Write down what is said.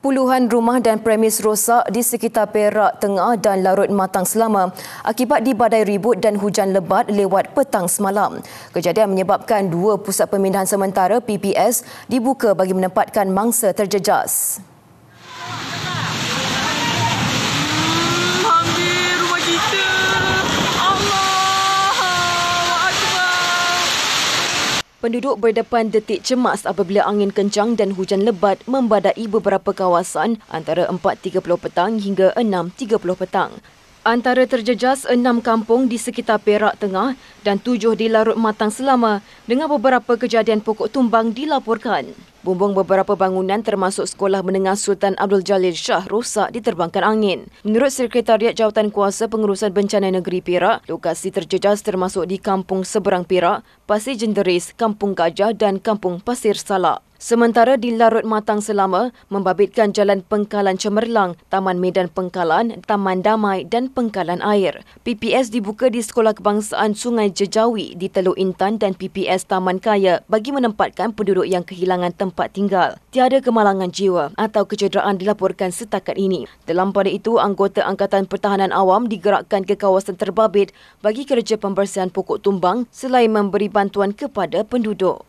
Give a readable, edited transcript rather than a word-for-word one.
Puluhan rumah dan premis rosak di sekitar Perak Tengah dan larut matang selama akibat dibadai ribut dan hujan lebat lewat petang semalam. Kejadian menyebabkan 2 pusat pemindahan sementara PPS dibuka bagi menempatkan mangsa terjejas. Penduduk berdepan detik cemas apabila angin kencang dan hujan lebat membadai beberapa kawasan antara 4.30 petang hingga 6.30 petang. Antara terjejas 6 kampung di sekitar Perak Tengah dan 7 di larut matang selama dengan beberapa kejadian pokok tumbang dilaporkan. Bumbung beberapa bangunan termasuk Sekolah Menengah Sultan Abdul Jalil Shah rosak diterbangkan angin. Menurut Sekretariat Jawatankuasa Pengurusan Bencana Negeri Perak, lokasi terjejas termasuk di Kampung Seberang Perak, Pasir Jenderis, Kampung Gajah dan Kampung Pasir Salak. Sementara di larut matang selama membabitkan Jalan Pengkalan Cemerlang, Taman Medan Pengkalan, Taman Damai dan Pengkalan Air. PPS dibuka di Sekolah Kebangsaan Sungai Jejawi di Teluk Intan dan PPS Taman Kaya bagi menempatkan penduduk yang kehilangan tempat tinggal. Tiada kemalangan jiwa atau kecederaan dilaporkan setakat ini. Dalam pada itu, anggota Angkatan Pertahanan Awam digerakkan ke kawasan terbabit bagi kerja pembersihan pokok tumbang selain memberi bantuan kepada penduduk.